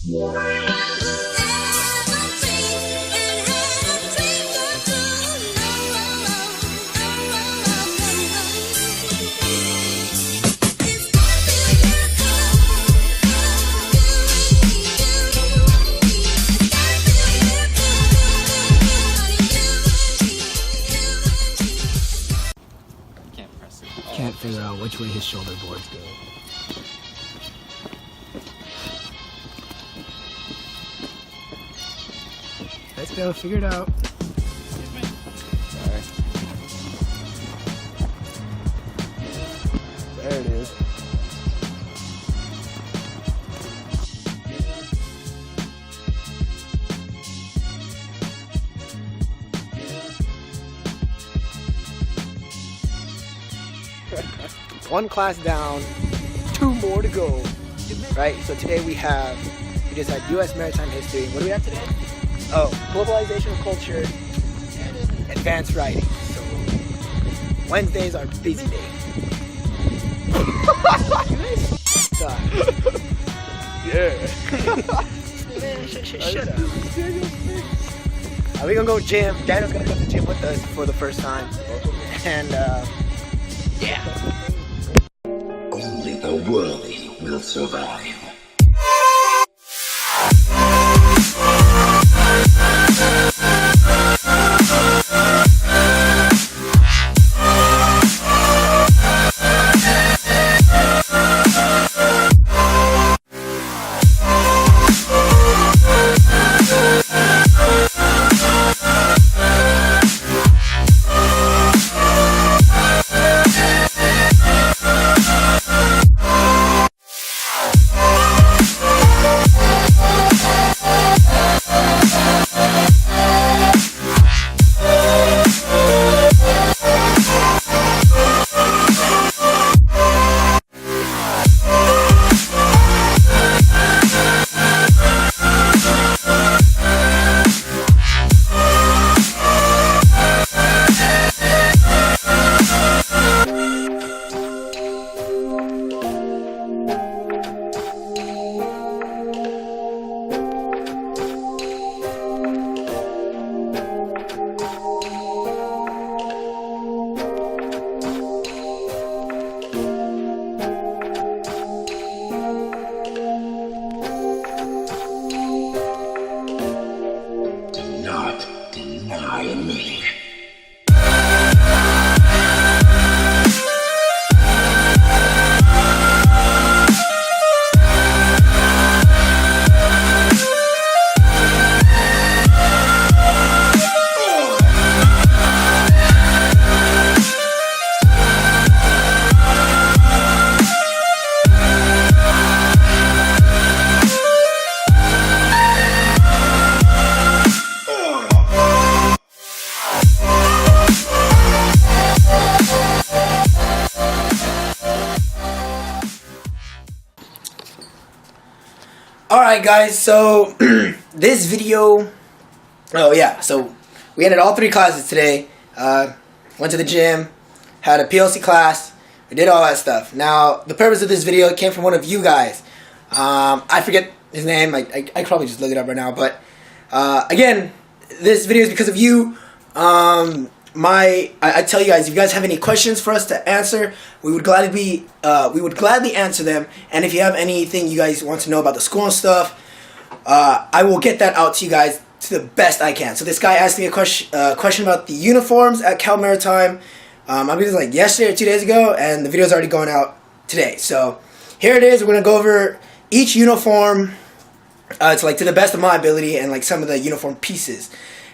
Can't figure out which way his shoulder boards go. Let's go, figure it out. Sorry. There it is. One class down, 2 more to go. Right, so today we just had U.S. Maritime History. What do we have today? Oh, globalization of culture and advanced writing. So Wednesdays are busy day. Yeah. Man, shut up. We're gonna go gym. Daniel's gonna go to the gym with us for the first time. And yeah. Only the worthy will survive. Alright guys, so this video, so we ended all 3 classes today. Went to the gym, had a PLC class, we did all that stuff. Now, the purpose of this video came from one of you guys. I forget his name, I could probably just look it up right now, but again, this video is because of you. I tell you guys, if you guys have any questions for us to answer, we would gladly answer them. And if you have anything you guys want to know about the school and stuff, I will get that out to you guys to the best I can. So this guy asked me a question about the uniforms at Cal Maritime. I believe it was like yesterday or 2 days ago, and the video's already going out today. So here it is. We're gonna go over each uniform. It's like to the best of my ability, and like some of the uniform pieces.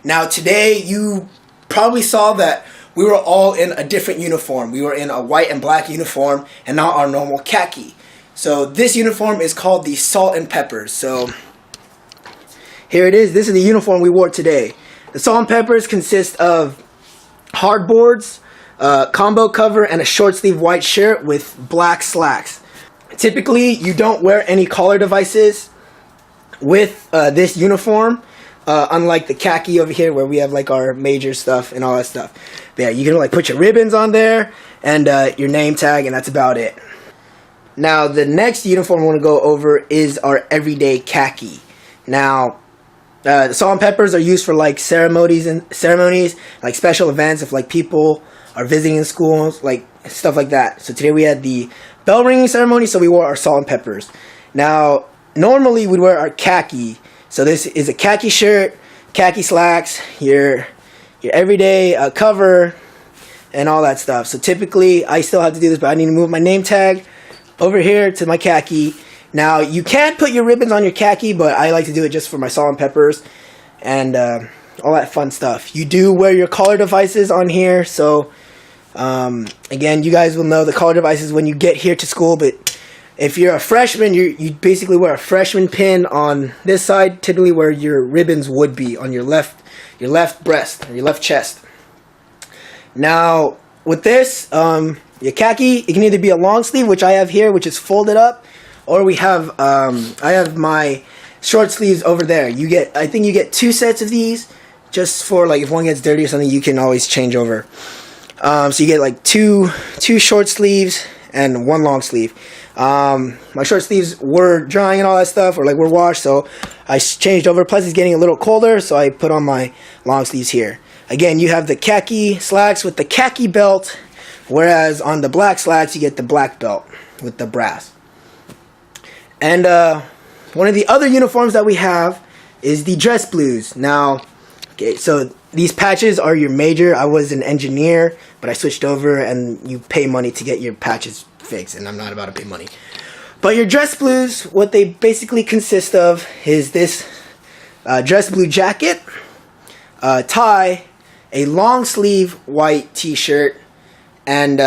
Now today you probably saw that we were all in a different uniform. We were in a white and black uniform and not our normal khaki. So this uniform is called the Salt and Peppers. So here it is. This is the uniform we wore today. The Salt and Peppers consist of hardboards, combo cover, and a short sleeve white shirt with black slacks. Typically, you don't wear any collar devices with this uniform. Unlike the khaki over here where we have like our major stuff and all that stuff. But yeah, you can like put your ribbons on there and your name tag, and that's about it. Now, the next uniform I want to go over is our everyday khaki. Now, the salt and peppers are used for like ceremonies, like special events if like people are visiting schools, like stuff like that. So today we had the bell ringing ceremony, so we wore our salt and peppers. Now, normally we'd wear our khaki. So this is a khaki shirt, khaki slacks, your everyday cover, and all that stuff. So typically, I still have to do this, but I need to move my name tag over here to my khaki. Now, you can't put your ribbons on your khaki, but I like to do it just for my salt and peppers and all that fun stuff. You do wear your collar devices on here, so again, you guys will know the collar devices when you get here to school, but if you're a freshman, you basically wear a freshman pin on this side, typically where your ribbons would be on your left breast or your left chest. Now, with this, your khaki, it can either be a long sleeve, which I have here, which is folded up, or we have, I have my short sleeves over there. I think you get 2 sets of these, just for like if one gets dirty or something, you can always change over. So you get like two short sleeves and 1 long sleeve. My short sleeves were drying and all that stuff, or like were washed, so I changed over. Plus, it's getting a little colder, so I put on my long sleeves here. Again, you have the khaki slacks with the khaki belt, whereas on the black slacks, you get the black belt with the brass. And one of the other uniforms that we have is the dress blues. Now, okay, so these patches are your major. I was an engineer, but I switched over, and you pay money to get your patches fixed, and I'm not about to pay money. But your dress blues, what they basically consist of is this dress blue jacket, tie, a long sleeve white t-shirt, and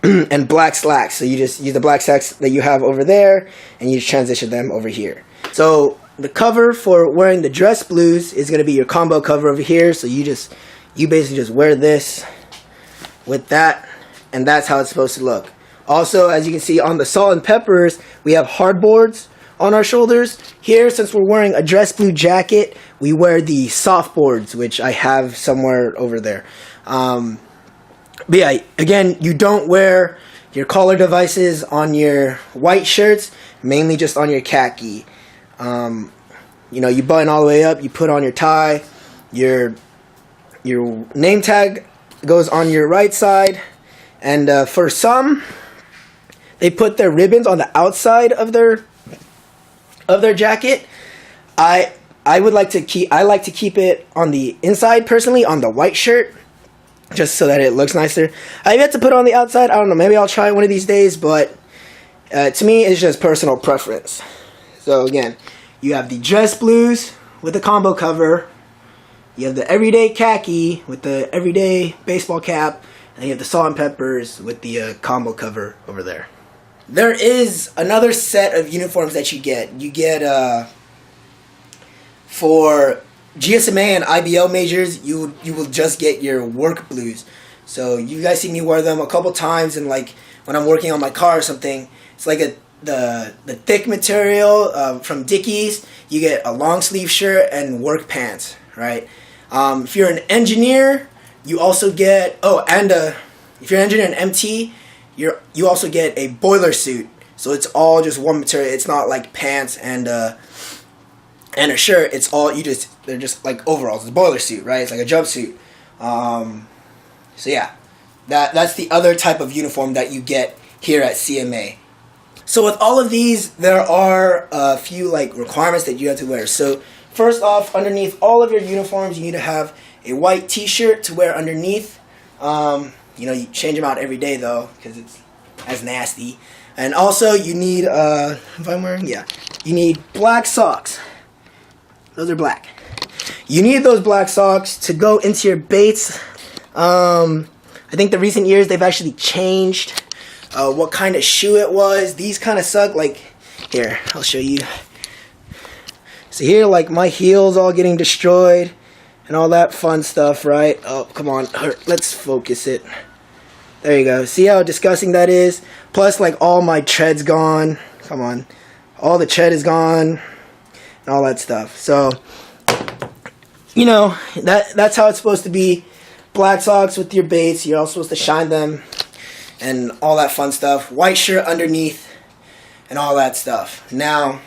and black slacks. So you just use the black slacks that you have over there, and you just transition them over here. So the cover for wearing the dress blues is going to be your combo cover over here. So you basically just wear this with that, and that's how it's supposed to look. Also, as you can see on the salt and peppers, we have hardboards on our shoulders. Here, since we're wearing a dress blue jacket, we wear the softboards, which I have somewhere over there. But yeah, again, you don't wear your collar devices on your white shirts, mainly just on your khaki. You button all the way up, you put on your tie, your name tag goes on your right side, and for some, they put their ribbons on the outside of their jacket. I like to keep it on the inside personally on the white shirt, just so that it looks nicer. I've yet to put it on the outside. I don't know. Maybe I'll try it one of these days, but to me, it's just personal preference. So again, you have the dress blues with the combo cover. You have the everyday khaki with the everyday baseball cap, and you have the salt and peppers with the combo cover over there. There is another set of uniforms that you get. You get for GSMA and IBL majors, you will just get your work blues. So you guys see me wear them a couple times, and like when I'm working on my car or something, it's like the thick material from Dickies. You get a long sleeve shirt and work pants, right? If you're an engineer, you also get if you're an engineer and MT, you also get a boiler suit. So it's all just one material. It's not like pants and a shirt. It's all they're just like overalls. It's a boiler suit, right? It's like a jumpsuit. So yeah, that's the other type of uniform that you get here at CMA. So with all of these, there are a few like requirements that you have to wear. So first off, underneath all of your uniforms, you need to have a white t-shirt to wear underneath. You change them out every day though, because it's as nasty. And also you need, you need black socks. Those are black. You need those black socks to go into your baits. I think the recent years they've actually changed what kind of shoe it was. These kind of suck. Like, here, I'll show you. So here, like, my heel's all getting destroyed and all that fun stuff, right? Oh, come on. Let's focus it. There you go. See how disgusting that is? Plus, like, all my tread's gone. Come on. All the tread is gone and all that stuff. So, that's how it's supposed to be. Black socks with your baits. You're all supposed to shine them. and all that fun stuff. White shirt underneath and all that stuff. Now,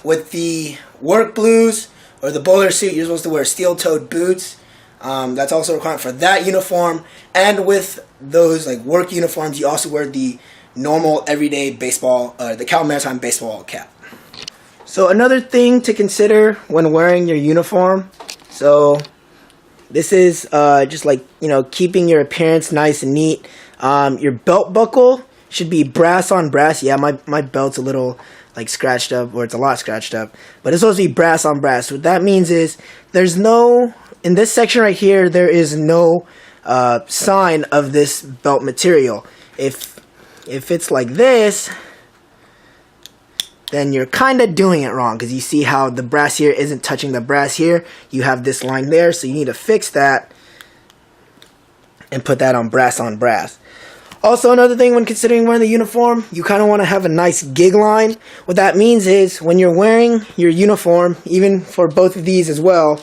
with the work blues or the bowler suit, you're supposed to wear steel-toed boots. That's also a requirement for that uniform. And with those like work uniforms, you also wear the normal everyday baseball, the Cal Maritime baseball cap. So another thing to consider when wearing your uniform, so this is just like, you know, keeping your appearance nice and neat. Your belt buckle should be brass on brass. Yeah, my belt's a little like scratched up, or it's a lot scratched up, but it's supposed to be brass on brass. What that means is there's no, in this section right here, there is no sign of this belt material. If it's like this, then you're kind of doing it wrong, because you see how the brass here isn't touching the brass here. You have this line there, so you need to fix that and put that on brass on brass. Also, another thing when considering wearing the uniform, you kind of want to have a nice gig line. What that means is when you're wearing your uniform, even for both of these as well,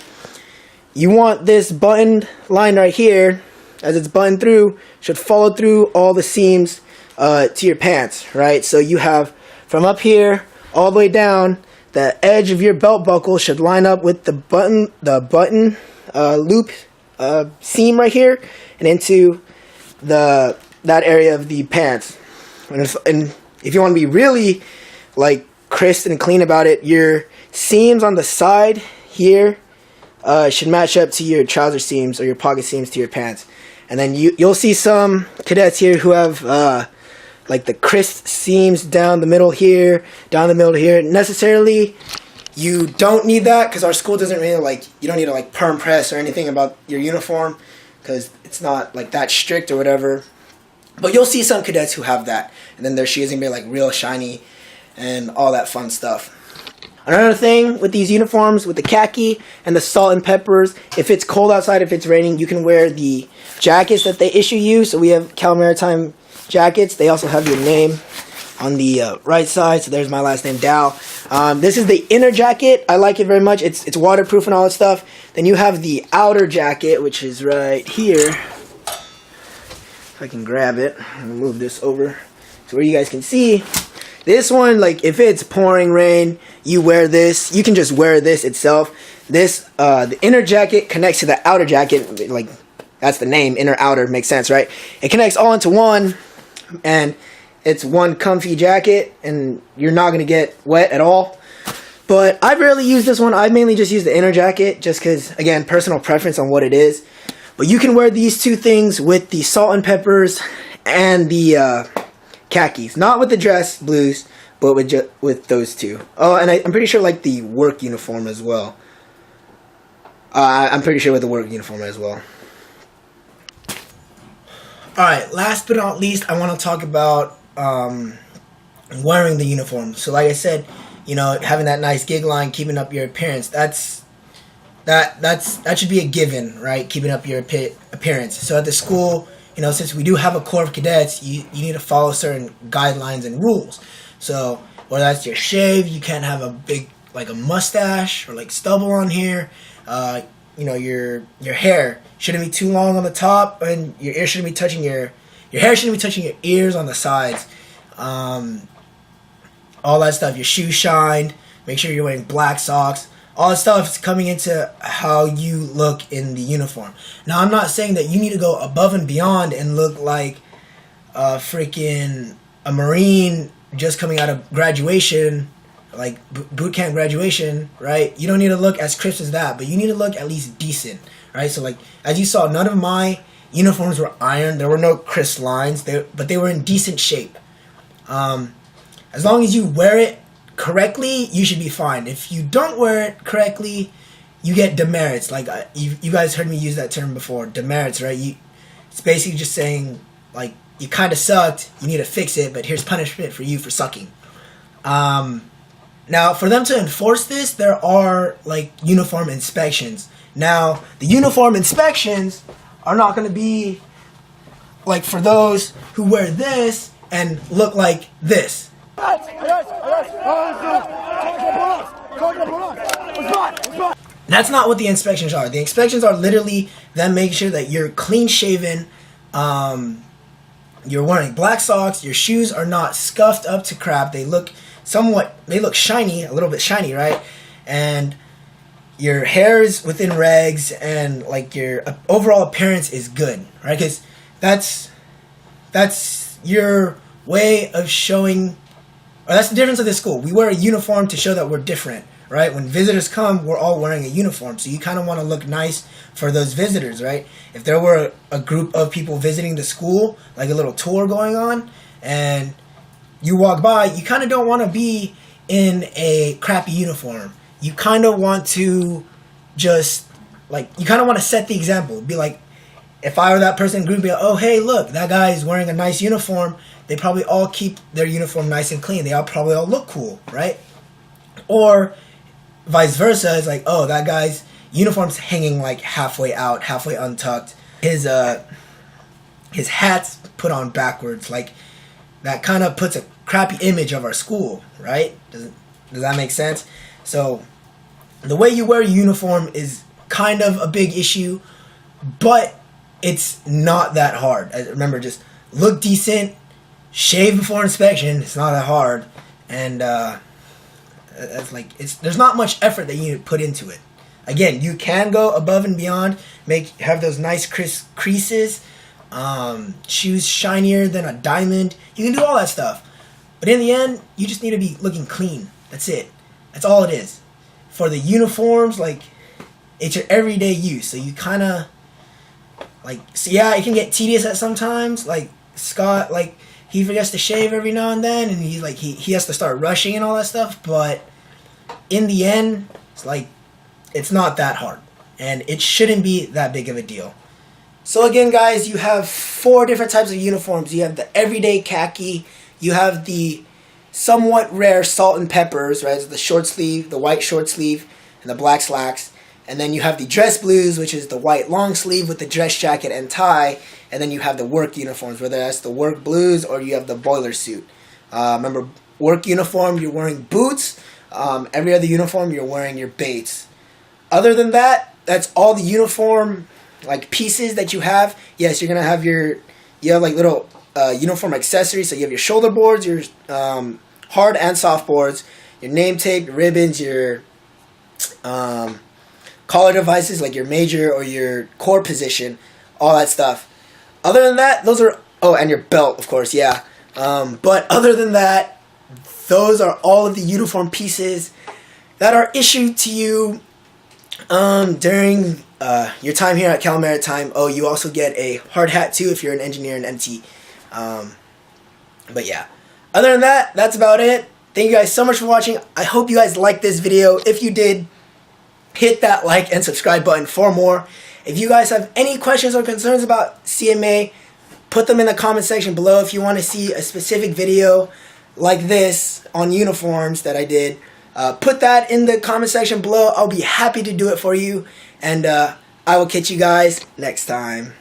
you want this buttoned line right here, as it's buttoned through, should follow through all the seams to your pants, right? So you have from up here all the way down, the edge of your belt buckle should line up with the button loop seam right here, and into that area of the pants. And if you want to be really like crisp and clean about it, your seams on the side here should match up to your trouser seams or your pocket seams to your pants. And then you'll see some cadets here who have like the crisp seams down the middle here, down the middle here. Necessarily, you don't need that, because our school doesn't really like, you don't need to like perm press or anything about your uniform, because it's not like that strict or whatever. But you'll see some cadets who have that, and then their shoes gonna be like real shiny and all that fun stuff. Another thing with these uniforms, with the khaki and the salt and peppers, if it's cold outside, if it's raining, you can wear the jackets that they issue you. So we have Cal Maritime jackets. They also have your name on the right side. So there's my last name, Dow. This is the inner jacket. I like it very much. It's waterproof and all that stuff. Then you have the outer jacket, which is right here. If I can grab it and move this over to where you guys can see. This one, like if it's pouring rain, you wear this. You can just wear this itself. This, the inner jacket connects to the outer jacket. Like, that's the name, inner, outer, makes sense, right? It connects all into one, and it's one comfy jacket, and you're not going to get wet at all. But I rarely use this one. I mainly just use the inner jacket, just because, again, personal preference on what it is. But you can wear these two things with the salt and peppers and the khakis. Not with the dress blues, but with those two. Oh, and I'm pretty sure like the work uniform as well. I'm pretty sure with the work uniform as well. Alright, last but not least, I want to talk about wearing the uniform. So like I said, you know, having that nice gig line, keeping up your appearance, that should be a given, right? Keeping up your appearance. So at the school, you know, since we do have a corps of cadets, you need to follow certain guidelines and rules. So whether that's your shave, you can't have a big, like a mustache or like stubble on here. You know, your hair shouldn't be too long on the top, and your ear shouldn't be touching your hair shouldn't be touching your ears on the sides. All that stuff. Your shoes shined. Make sure you're wearing black socks. All that stuff is coming into how you look in the uniform. Now, I'm not saying that you need to go above and beyond and look like freaking a Marine just coming out of graduation, like boot camp graduation, right? You don't need to look as crisp as that, but you need to look at least decent, right? So, like, as you saw, none of my uniforms were ironed. There were no crisp lines, but they were in decent shape. As long as you wear it correctly, you should be fine. If you don't wear it correctly, you get demerits. Like you guys heard me use that term before, demerits, right? It's basically just saying like you kind of sucked, you need to fix it, but here's punishment for you for sucking. Now, for them to enforce this, there are like uniform inspections. Now, the uniform inspections are not going to be like for those who wear this and look like this. That's not what the inspections are. The inspections are literally them making sure that you're clean shaven, you're wearing black socks, your shoes are not scuffed up to crap. They look shiny, a little bit shiny, right? And your hair is within regs, and like your overall appearance is good, right? Because that's your way of showing, or that's the difference of this school. We wear a uniform to show that we're different, right? When visitors come, we're all wearing a uniform, so you kind of want to look nice for those visitors, right? If there were a group of people visiting the school, like a little tour going on, and you walk by, you kind of don't want to be in a crappy uniform. You kind of want to just, like, you kind of want to set the example. Be like, if I were that person in group, be like, oh, hey, look, that guy is wearing a nice uniform. They probably all keep their uniform nice and clean. They probably all look cool, right? Or vice versa, it's like, oh, that guy's uniform's hanging like halfway out, halfway untucked. His hat's put on backwards. Like, that kind of puts a crappy image of our school, right? Does that make sense? So the way you wear a uniform is kind of a big issue, but it's not that hard. Remember, just look decent, shave before inspection. It's not that hard, and there's not much effort that you need to put into it. Again, you can go above and beyond, have those nice creases, shoes shinier than a diamond. You can do all that stuff, but in the end, you just need to be looking clean. That's it. That's all it is. For the uniforms, like, it's your everyday use, so you kind of, like, so yeah, it can get tedious at sometimes. Like, Scott, like, he forgets to shave every now and then, and he's like, he has to start rushing and all that stuff, but in the end, it's like, it's not that hard, and it shouldn't be that big of a deal. So again, guys, you have 4 different types of uniforms. You have the everyday khaki, you have the somewhat rare salt and peppers, right? So the short sleeve, the white short sleeve, and the black slacks. And then you have the dress blues, which is the white long sleeve with the dress jacket and tie. And then you have the work uniforms, whether that's the work blues or you have the boiler suit. Remember, work uniform, you're wearing boots. Every other uniform, you're wearing your baits. Other than that, that's all the uniform, like, pieces that you have. Yes, you're going to have you have like little uniform accessories. So you have your shoulder boards, your hard and soft boards, your name tape, your ribbons, your collar devices like your major or your core position, all that stuff. Other than that, those are, oh, and your belt, of course, yeah. But other than that, those are all of the uniform pieces that are issued to you during your time here at Cal Maritime. Oh, you also get a hard hat too if you're an engineer and MT. But yeah, other than that, that's about it. Thank you guys so much for watching. I hope you guys liked this video. If you did, hit that like and subscribe button for more. If you guys have any questions or concerns about CMA, put them in the comment section below. If you want to see a specific video like this on uniforms that I did, put that in the comment section below. I'll be happy to do it for you, and I will catch you guys next time.